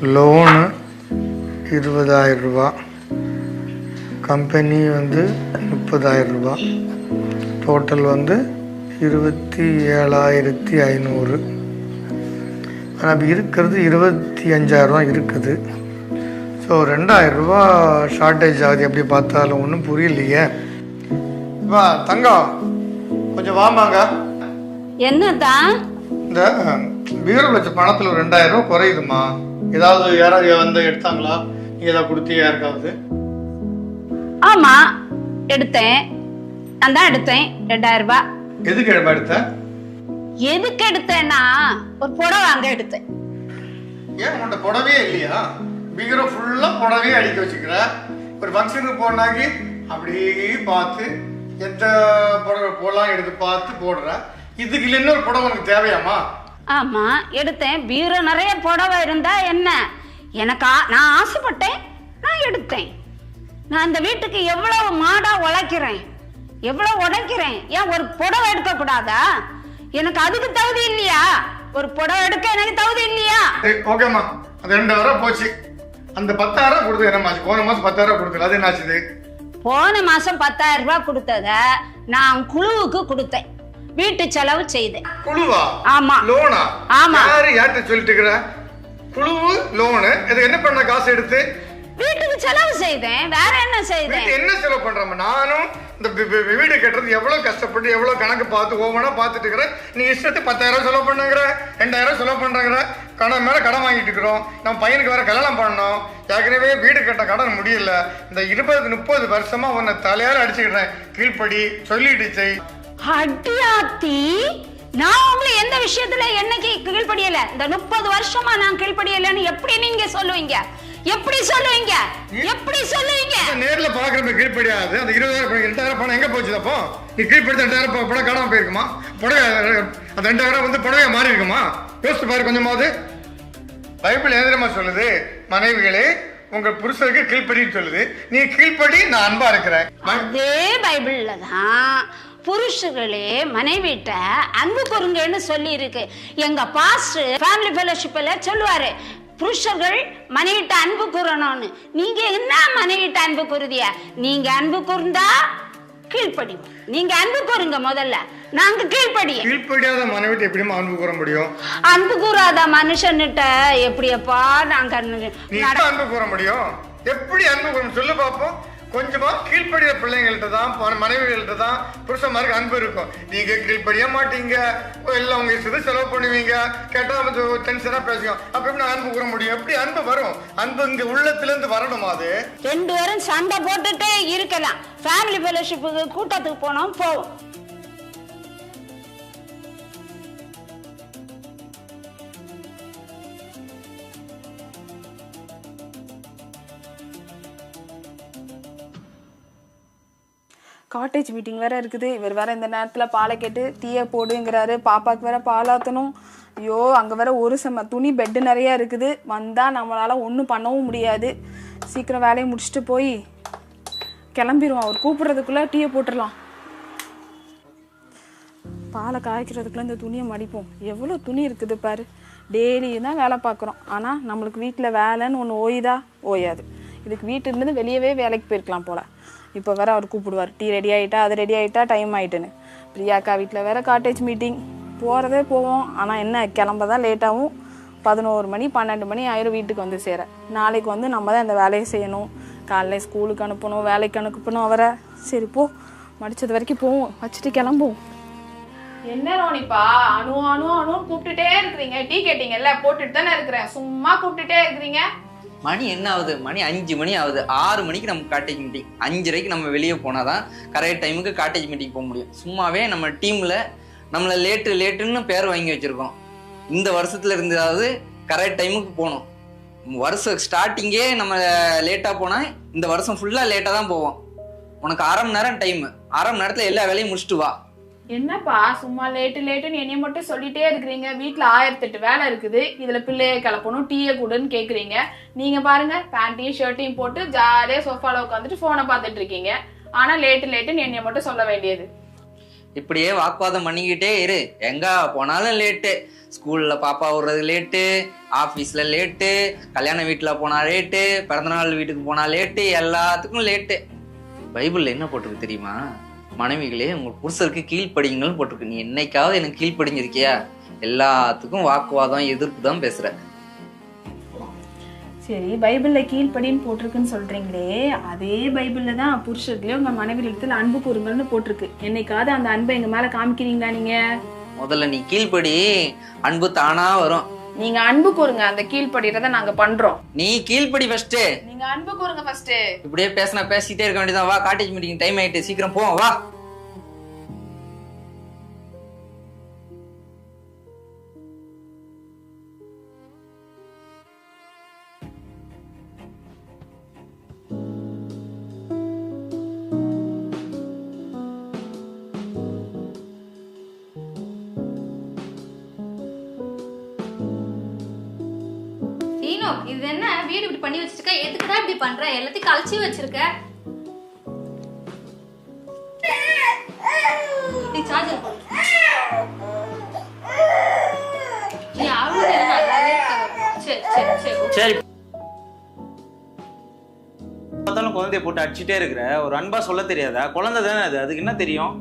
Loan 20,000 ரூபா, company வந்து 30,000 ரூபா, டோட்டல் வந்து 27,500. ஆனால் இப்போ இருக்கிறது 25,000 ரூபா இருக்குது. ஸோ 2,000 ரூபா ஷார்ட்டேஜ் ஆகுது. எப்படி பார்த்தாலும் ஒன்றும் புரியலையே. வா தங்கம், கொஞ்சம் வாமாங்க. என்னதான் இந்த பீரோவில் வச்ச பணத்தில் 2,000 ரூபா குறையுதுமா. ஏதாவது யாராவது வந்து எடுத்தாங்களா? நீ ஏதாவது கொடுத்தியா யாருக்காவது? ஆமா எடுத்தேன், நான் தான் எடுத்தேன் 2,000 ரூபாய். எதுக்கு எடுத்த? எதுக்கு எடுத்தேன்னா ஒரு புடவை வாங்க எடுத்தேன். ஏன் உன்கிட்ட புடவே இல்லையா? பீரோ ஃபுல்லா புடவே அடிக்க வச்சுக்கிற. ஒரு ஃபங்க்ஷனுக்கு போனாக்கி அப்படியே பார்த்து எந்த புடவை போலாம் எடுத்து பார்த்து போடுற. இதுக்கு இல்லை இன்னொரு புடவை உனக்கு தேவையாமா? ஆமா எடுத்தேன். பீரோ நிறைய புடவை இருந்தா என்ன, எனக்கு நான் ஆசைப்பட்டேன், நான் எடுத்தேன். நான் இந்த வீட்டுக்கு எவ்வளவு மாடா உழைக்கிறேன், எவ்வளவு உடைக்கிறேன். ஏன் ஒரு புடவை எடுக்க கூடாதா? எனக்கு அதுக்கு தகுதி இல்லையா? ஒரு புடவை எடுக்க எனக்கு தகுதி இல்லையா? ஓகேம்மா, அது 2,000 போச்சு. அந்த 10,000 கொடுத்து என்னமாச்சு? போன மாசம் 10,000 கொடுத்தது, அது என்னாச்சு? போன மாசம் 10,000 ரூபாய் கொடுத்தத நான் குழுவுக்கு கொடுத்தேன், வீட்டு செலவு செய்தேன். குழுவா? ஆமா. லோனா? ஆமா. யாரு யார்கிட்ட சொல்லிட்டு இருக்கிற? குழுவு லோனு. இதுக்கு என்ன பண்ண? காசு எடுத்து வீட்டுக்கு செலவு செய்தேன். வேற என்ன செய்தேன்? என்ன செலவு பண்றோம்? நானும் இந்த வீடு கட்டுறது எவ்வளவு கஷ்டப்பட்டு எவ்வளவு கணக்கு பார்த்து ஒவ்வொன்றா பார்த்துட்டு இருக்கிறேன். நீ இஷ்டத்துக்கு 10,000 செலவு பண்ணுங்கிற, 2,000 செலவு பண்றங்கிற. கடன் மேல கடன் வாங்கிட்டு இருக்கிறோம். நம்ம பையனுக்கு வேற கல்யாணம் பண்ணணும். ஏற்கனவே வீடு கட்ட கடன் முடியல. இந்த 20-30 வருஷமா உன்னை தலையால அடிச்சுக்கிறேன். கீழ்படி சொல்லிட்டு செய். அடியாத்தி, நான் உங்களை எந்த விஷயத்துல என்னைக்கு கீழ்படியல? இந்த 30 வருஷமா நான் கீழ்படியலன்னு எப்படி நீங்க சொல்லுவீங்க? எப்படி சொல்லுவீங்க? எப்படி சொல்லுவீங்க? நேர்ல பாக்குறப்ப கீழ்படியாது. அந்த 20,000 2,000 பணம் எங்க போச்சு? அப்போ நீ கீழ்படுத்த 2,000 பணம் காணாம போயிருக்குமா? புடவை அந்த 2,000 வந்து புடவையா மாறி இருக்குமா? யோசிச்சு பாரு கொஞ்சமாவது. பைபிள் எதிரமா சொல்லுது, மனைவிகளே உங்க புருஷருக்கு கீழ்படின்னு சொல்லுது. நீ கீழ்படி, நான் அன்பா இருக்கிறேன். அதே பைபிள்ல தான் புருஷர்களே மனைவிட்ட அன்பு கூறுங்கன்னு சொல்லி இருக்கு. எங்க பாஸ்டர் ஃபேமிலி ஃபெலோஷிப்ல சொல்லுவாரு, புருஷர்கள் மனைவிட்ட அன்பு கூறணும்னு. நீங்க என்ன மனைவிட்ட அன்பு கூறுதிய? நீங்க அன்பு கூர்ந்தா கீழ்ப்படி. நீங்க அன்பு கூறுங்க முதல்ல, நாங்க கீழ்ப்படிய. கீழ்படியாத மனைவிட்ட எப்படிமா அன்பு கூற முடியும்? அன்பு கூறாத மனுஷன்கிட்ட எப்படியப்பா நாங்க அன்பு கூற முடியும்? எப்படி அன்பு கூற சொல்லு பாப்போம். கொஞ்சமா கீழ்படிய பிள்ளைங்கள்ட்ட தான், மனைவிகள்ட்ட தான் புருஷன்மாருக்கு அன்பு இருக்கும். நீங்க கீழ்படிய மாட்டீங்க, எல்லாம் உங்க இஷ்டத்தை செலவு பண்ணுவீங்க, கேட்டா டென்ஷனா பேசுங்க. அப்ப எப்படி நான் அன்பு கூற முடியும்? எப்படி அன்பு வரும்? அன்பு இங்க உள்ளத்துல இருந்து வரணுமா? அது 2 பேரும் சண்டை போட்டுட்டே இருக்கலாம். ஃபேமிலி ஃபெலோஷிப்புக்கு கூட்டத்துக்கு போனோம் போவோம். காட்டேஜ் மீட்டிங் வேறு இருக்குது. இவர் வேறு இந்த நேரத்தில் பாலை கேட்டு டீயை போடுங்கிறாரு. பாப்பாவுக்கு வேறு பாலாற்றணும். ஐயோ, அங்கே வேறு ஒரு துணி பெட்டு நிறையா இருக்குது. வந்தால் நம்மளால் ஒன்றும் பண்ணவும் முடியாது. சீக்கிரம் வேலையை முடிச்சுட்டு போய் கிளம்பிடுவோம். அவர் கூப்பிட்றதுக்குள்ளே டீயை போட்டுடலாம். பாலை காய்க்கிறதுக்குள்ளே இந்த துணியை மடிப்போம். எவ்வளோ துணி இருக்குது பாரு. டெய்லியும் தான் வேலை பார்க்குறோம். ஆனால் நம்மளுக்கு வீட்டில் வேலைன்னு ஒன்று ஓயாது. இதுக்கு வீட்டிலேருந்து வெளியவே வேலைக்கு போயிருக்கலாம் போல். இப்போ வேறு அவர் கூப்பிடுவார், டீ ரெடி ஆகிட்டா, அது ரெடி ஆகிட்டா, டைம் ஆகிட்டுன்னு. பிரியாக்கா வீட்டில் வேறு காட்டேஜ் மீட்டிங். போகிறதே போவோம், ஆனால் என்ன கிளம்ப தான் லேட்டாகவும். 11 மணி 12 மணி ஆயிரம் வீட்டுக்கு வந்து சேர. நாளைக்கு வந்து நம்ம தான் இந்த வேலையை செய்யணும். காலையில் ஸ்கூலுக்கு அனுப்பணும், வேலைக்கு அனுப்பணும் அவரை. சரி போ, மடித்தது வரைக்கும் போவோம், வச்சுட்டு கிளம்புவோம். என்ன ரோனிப்பா அணு கூப்பிட்டுட்டே இருக்கிறீங்க? டீ கேட்டீங்கல்ல, போட்டுட்டு தானே இருக்கிறேன். சும்மா கூப்பிட்டுட்டே இருக்கிறீங்க. மணி என்ன ஆகுது? மணி 5 மணி ஆகுது. 6 மணிக்கு நம்ம காட்டேஜ் மீட்டிங். 5:30க்கு நம்ம வெளியே போனாதான் கரெக்ட் டைமுக்கு காட்டேஜ் மீட்டிங் போக முடியும். சும்மாவே நம்ம டீம்ல நம்மளை லேட்டுன்னு பேர் வாங்கி வச்சிருக்கோம். இந்த வருஷத்துல இருந்தாவது கரெக்ட் டைமுக்கு போகணும். வருஷம் ஸ்டார்டிங்கே நம்ம லேட்டா போனா இந்த வருஷம் ஃபுல்லா லேட்டா தான் போவோம். உனக்கு 1/2 மணி நேரம் டைம். 1/2 மணி நேரத்துல எல்லா வேலையும் முடிச்சுட்டு வா. என்னப்பா சும்மா லேட்டுன்னு என்னைய மட்டும் சொல்லிட்டே இருக்கிறீங்க? வீட்டுல 1008 வேலை இருக்குது. இதுல பிள்ளைய கிளப்பணும், டீயை கூடுன்னு கேக்குறீங்க. நீங்க பாருங்க, பேண்ட்டையும் ஷர்ட்டையும் போட்டு ஜாலியா சோஃபால உட்காந்துட்டு போனை பார்த்துட்டு இருக்கீங்க. ஆனா லேட்டுன்னு என்னைய மட்டும் சொல்ல வேண்டியது. இப்படியே வாக்குவாதம் பண்ணிக்கிட்டே இரு. எங்க போனாலும் லேட்டு. ஸ்கூல்ல பாப்பா விடுறது லேட்டு, ஆபீஸ்ல லேட்டு, கல்யாண வீட்டுல போனா லேட்டு, பிறந்தநாள் வீட்டுக்கு போனா லேட்டு, எல்லாத்துக்கும் லேட்டு. பைபிள்ல என்ன போட்டிருக்கு தெரியுமா? மனைவிகளே உங்க புருஷருக்கு கீழ்ப்படிங்கள்னு போட்டிருக்கு. நீ என்னைக்காவது எனக்கு கீழ்ப்படிஞ்சிருக்கியா? எல்லாத்துக்கும் வாக்குவாதம், எதிர்ப்பு தான் பேசுற. சரி, பைபிள்ல கீழ்ப்படின்னு போட்டிருக்குன்னு சொல்றீங்களே, அதே பைபிள்ல தான் புருஷர்களே உங்க மனைவியிடத்துல அன்பு கூறுங்கள்னு போட்டிருக்கு. என்னைக்காவது அந்த அன்பை எங்க மேல காமிக்கிறீங்களா நீங்க? முதல்ல நீ கீழ்ப்படி, அன்பு தானா வரும். நீங்க அன்பு கூறுங்க, அந்த கீழ்ப்படிறத நாங்க பண்றோம். நீ கீழ்ப்படி ஃபர்ஸ்ட். நீங்க அன்பு கூறுங்க ஃபர்ஸ்ட். இப்படியே பேசிட்டே இருக்க வேண்டியதான். வா, காலேஜ் மீட்டிங் டைம் ஆயிட்டு, சீக்கிரம் போ. வா. இது என்ன வீடு இப்படி பண்ணி வச்சிருக்க? எதுக்குதான் இப்படி பண்ற? எல்லாத்தையும் கழிச்சு வச்சிருக்க. நீ சார்ஜர் போடு. நீ அவ்வளவு சரி சரி சரி சரி. பார்த்தாலும் குழந்தைய போட்டு அடிச்சுட்டே இருக்கிற, ஒரு அன்பா சொல்ல தெரியாதா? குழந்தை தானே அது, அதுக்கு என்ன தெரியும்?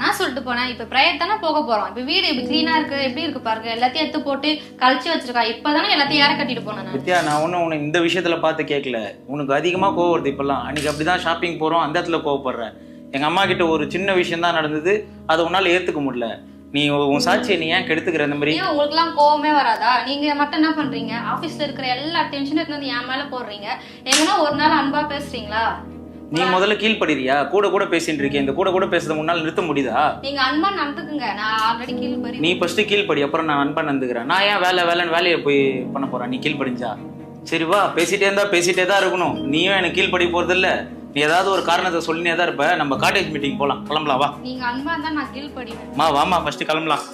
நான் சொல்லிட்டு போனேன். இப்ப பிரயர் தானே போக போறோம். இப்ப வீடு இப்படி கிளீனா இருக்கு, எப்படி இருக்கு பாருங்க. எல்லாத்தையும் எடுத்து போட்டு கழிச்சு வச்சிருக்கா. இப்பதானே எல்லாத்தையும் யார கட்டிட்டு போனேன். வித்யா, நான் உன்னை இந்த விஷயத்துல பார்த்து கேட்கல. உனக்கு அதிகமா கோவம் வருது இப்பெல்லாம். அன்னைக்கு அப்படிதான் ஷாப்பிங் போறோம், அந்த இடத்துல கோவப்படுறேன். எங்க அம்மா கிட்ட ஒரு சின்ன விஷயம் தான் நடந்தது, அதை உன்னால ஏத்துக்க முடியல. நீ உன் சாட்சியை நீ ஏன் கெடுத்துக்கிற? இந்த மாதிரி உங்களுக்கு எல்லாம் கோவமே வராதா? நீங்க மட்டும் என்ன பண்றீங்க? ஆபீஸ்ல இருக்கிற எல்லா டென்ஷனும் எடுத்து வந்து என் மேல போடுறீங்க. எங்கன்னா ஒரு நாள் அன்பா பேசுறீங்களா? நீ முதல்ல கீழ்படுறியா? கூட பேசிட்டு இருக்கேன். இந்த கூட பேசுறத முன்னால நிறுத்த முடியுதா? நீங்க அன்பா நடந்துக்குங்க. நான் ஆல்ரெடி கீழ்படி. நீ ஃபர்ஸ்ட் கீழ்படி, அப்புறம் நான் அன்பா நடந்துக்கிறேன். நான் ஏன் வேலையை போய் பண்ண போறேன்? நீ கீழ்படிஞ்சா சரி. வா, பேசிட்டே இருந்தா பேசிட்டே தான் இருக்கணும். நீயும் எனக்கு கீழ்படி போறது இல்ல. நீ ஏதாவது ஒரு காரணத்தை சொல்லினே தான் இருப்ப. நம்ம காலேஜ் மீட்டிங் போலாம், கிளம்பலாம். வா. நீங்க அன்பா இருந்தா நான் கீழ்படிவேன். வாமா ஃபர்ஸ்ட் கிளம்பலாம்.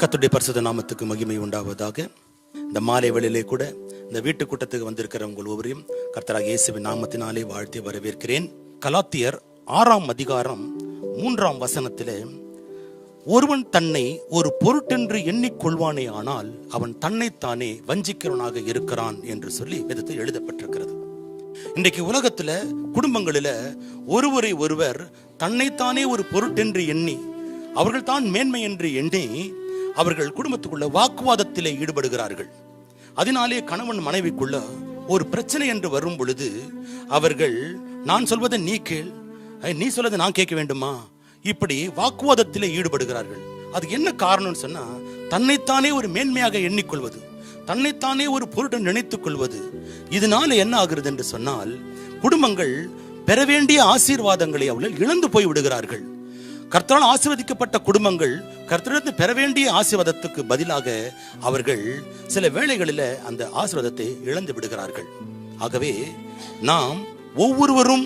கர்த்தருடைய பரிசுத்த நாமத்துக்கு மகிமை உண்டாவதாக. இந்த மாலை வேளையிலே கூட இந்த வீட்டு கூட்டத்துக்கு வந்திருக்கிற உங்கள் ஒவ்வொருவரையும் கர்த்தராகிய இயேசுவின் நாமத்தினாலே வாழ்த்தி வரவேற்கிறேன். கலாத்தியர் 6ஆம் அதிகாரம் 3ஆம் வசனத்திலே, ஒருவன் தன்னை ஒரு பொருட்டென்று எண்ணிக்கொள்வானே ஆனால் அவன் தன்னைத்தானே வஞ்சிக்கிறவனாக இருக்கிறான் என்று சொல்லி வேதத்தில் எழுதப்பட்டிருக்கிறது. இன்றைக்கு உலகத்துல குடும்பங்களில ஒருவரை ஒருவர் தன்னைத்தானே ஒரு பொருட்டென்று எண்ணி அவர்கள் தான் மேன்மை என்று எண்ணி அவர்கள் குடும்பத்துக்குள்ள வாக்குவாதத்திலே ஈடுபடுகிறார்கள். அதனாலே கணவன் மனைவிக்குள்ள ஒரு பிரச்சனை என்று வரும் பொழுது அவர்கள் நான் சொல்வதை நீ கேள், நீ சொல்வதை நான் கேட்க வேண்டுமா, இப்படி வாக்குவாதத்திலே ஈடுபடுகிறார்கள். அதுக்கு என்ன காரணம்னு சொன்னா, தன்னைத்தானே ஒரு மேன்மையாக எண்ணிக்கொள்வது, தன்னைத்தானே ஒரு பொருட்டை நினைத்துக் கொள்வது. இதனால என்ன ஆகிறது என்று சொன்னால், குடும்பங்கள் பெற வேண்டிய ஆசீர்வாதங்களை அவர்கள் இழந்து போய் விடுகிறார்கள். கர்த்தரால் ஆசீர்வதிக்கப்பட்ட குடும்பங்கள் கர்த்தரிடத்தில் பெற வேண்டிய ஆசீர்வாதத்துக்கு பதிலாக அவர்கள் சில வேளைகளில் அந்த ஆசீர்வாதத்தை இழந்து விடுகிறார்கள். ஆகவே நாம் ஒவ்வொருவரும்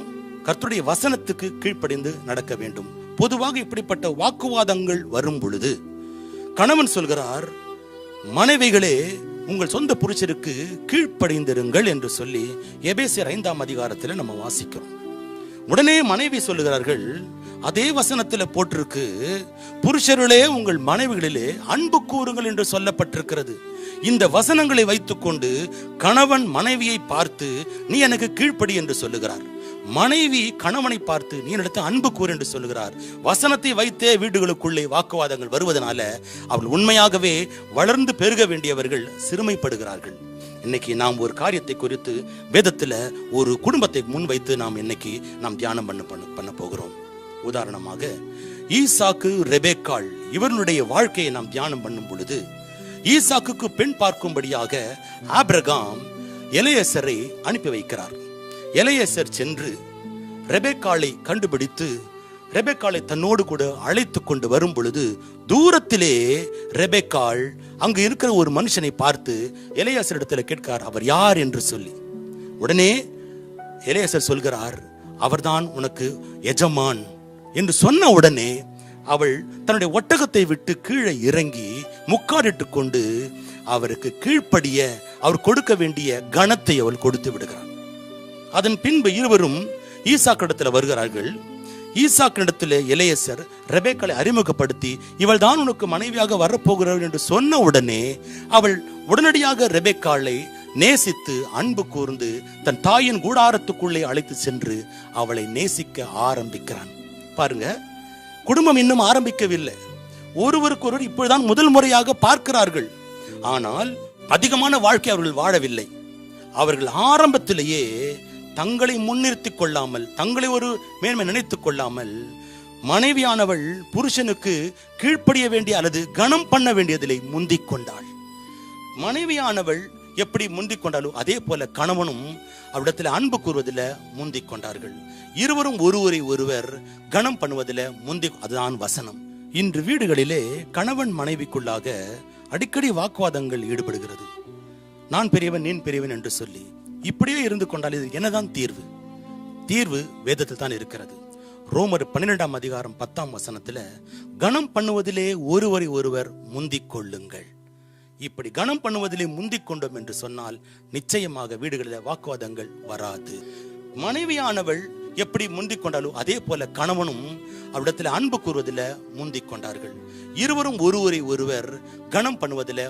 கர்த்தருடைய வசனத்துக்கு கீழ்ப்படிந்து நடக்க வேண்டும். பொதுவாக இப்படிப்பட்ட வாக்குவாதங்கள் வரும் பொழுது கணவன் சொல்கிறார், மனைவிகளே உங்கள் சொந்த புருஷருக்கு கீழ்ப்படிந்திருங்கள் என்று சொல்லி எபேசியர் 5ஆம் அதிகாரத்தில் நம்ம வாசிக்கிறோம். உடனே மனைவி சொல்லுகிறார்கள், அதே வசனத்துல போட்டிருக்கு, புருஷர்களே உங்கள் மனைவிகளிலே அன்பு கூறுங்கள் என்று சொல்லப்பட்டிருக்கிறது. இந்த வசனங்களை வைத்துக்கொண்டு கணவன் மனைவியை பார்த்து நீ எனக்கு கீழ்ப்படி என்று சொல்லுகிறார். மனைவி கணவனை பார்த்து நீ என்னிடத்தில் அன்பு கூறு என்று சொல்லுகிறார். வசனத்தை வைத்தே வீடுகளுக்குள்ளே வாக்குவாதங்கள் வருவதனால அவர்கள் உண்மையாகவே வளர்ந்து பெருக வேண்டியவர்கள் சிறுமைப்படுகிறார்கள். இன்னைக்கு நாம் ஒரு காரியத்தை குறித்து வேதத்துல ஒரு குடும்பத்தை முன்வைத்து நாம் தியானம் பண்ண போகிறோம். உதாரணமாக ஈசாக்கு ரெபேக்காள் இவர்களுடைய வாழ்க்கையை நாம் தியானம் பண்ணும் பொழுது, ஈசாக்குக்கு பெண் பார்க்கும்படியாக ஆபிரகாம் எலியேசரை அனுப்பி வைக்கிறார். எலியேசர் சென்று ரெபேக்காளை கண்டுபிடித்து ரெபேக்காளை தன்னோடு கூட அழைத்து கொண்டு வரும் பொழுது, தூரத்திலே ரெபேக்காள் அங்கு இருக்கிற ஒரு மனுஷனை பார்த்து எலியாசர் இடத்துல கேட்கிறார், அவர் யார் என்று சொல்லி. உடனே எலியாசர் சொல்கிறார், அவர்தான் உனக்கு எஜமான் என்று சொன்ன உடனே அவள் தன்னுடைய ஒட்டகத்தை விட்டு கீழே இறங்கி முக்காடிட்டு கொண்டு அவருக்கு கீழ்ப்படிய அவர் கொடுக்க வேண்டிய கனத்தை அவள் கொடுத்து விடுகிறார். அதன் பின்பு இருவரும் ஈசாக்கிடத்தில் வருகிறார்கள். ஈசாக்கிடத்தில் எலியேசர் ரெபேக்காளை அறிமுகப்படுத்தி இவள் தான் உனக்கு மனைவியாக வரப்போகிறாள் என்று சொன்ன உடனே அவள் உடனடியாக ரெபேக்காளை நேசித்து அன்பு கூர்ந்து தன் தாயின் கூடாரத்துக்குள்ளே அழைத்து சென்று அவளை நேசிக்க ஆரம்பிக்கிறான். பாருங்க, குடும்பம் இன்னும் ஆரம்பிக்கவில்லை. ஒருவருக்கொருவர் இப்பொழுதுதான் முதல் முறையாக பார்க்கிறார்கள். ஆனால் அதிகமான வாழ்க்கை அவர்கள் வாழவில்லை. அவர்கள் ஆரம்பத்திலேயே தங்களை முன்னிறுத்திக் கொள்ளாமல், தங்களை ஒரு மேன்மை நினைத்துக் கொள்ளாமல், மனைவியானவள் புருஷனுக்கு கீழ்ப்படிய வேண்டிய அல்லது கனம் பண்ண வேண்டியதிலே முந்திக் கொண்டாள். மனைவியானவள் எப்படி முந்திக் கொண்டாலோ அதே போல கணவனும் அவரிடத்தில் அன்பு கூறுவதில் முந்திக் கொண்டார்கள். இருவரும் ஒருவரை ஒருவர் கனம் பண்ணுவதில் அதுதான் வசனம். இன்று வீடுகளிலே கணவன் மனைவிக்குள்ளாக அடிக்கடி வாக்குவாதங்கள் ஈடுபடுகிறது. நான் பெரியவன், நீ பெரியவன் என்று சொல்லி இப்படியே இருந்து கொண்டால் இது என்னதான் தீர்வு? தீர்வு வேதத்தில் தான் இருக்கிறது. ரோமர் 12ஆம் அதிகாரம் 10ஆம் வசனத்துல கனம் பண்ணுவதிலே ஒருவரை ஒருவர் முந்திக் கொள்ளுங்கள். இப்படி கனம் பண்ணுவதிலே முந்திக் கொண்டோம் என்று சொன்னால் நிச்சயமாக வீடுகளில் வாக்குவாதங்கள் வராது. மனைவியானவள் எப்படி முந்திக் கொண்டாலும் அதே போல கணவனும் அவரிடத்தில் அன்பு கூறுவதில் முந்திக் கொண்டார்கள். இருவரும் ஒருவரை ஒருவர் கனம் பண்ணுவதில்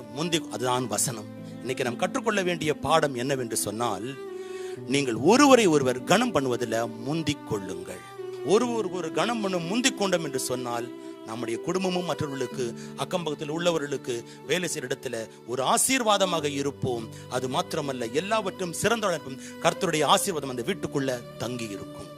அதுதான் வசனம். இன்னைக்கு நாம் கற்றுக்கொள்ள வேண்டிய பாடம் என்னவென்று சொன்னால், நீங்கள் ஒருவரை ஒருவர் கனம் பண்ணுவதில் முந்திக் கொள்ளுங்கள். ஒரு கனம் பண்ண முந்திக் கொண்டோம் என்று சொன்னால் நம்முடைய குடும்பமும் மற்றவர்களுக்கு, அக்கம்பக்கத்தில் உள்ளவர்களுக்கு, வேலை செய்கிற இடத்துல ஒரு ஆசீர்வாதமாக இருப்போம். அது மாத்திரமல்ல, எல்லாவற்றும் சிறந்த கர்த்தருடைய ஆசீர்வாதம் அந்த வீட்டுக்குள்ள தங்கி இருக்கும்.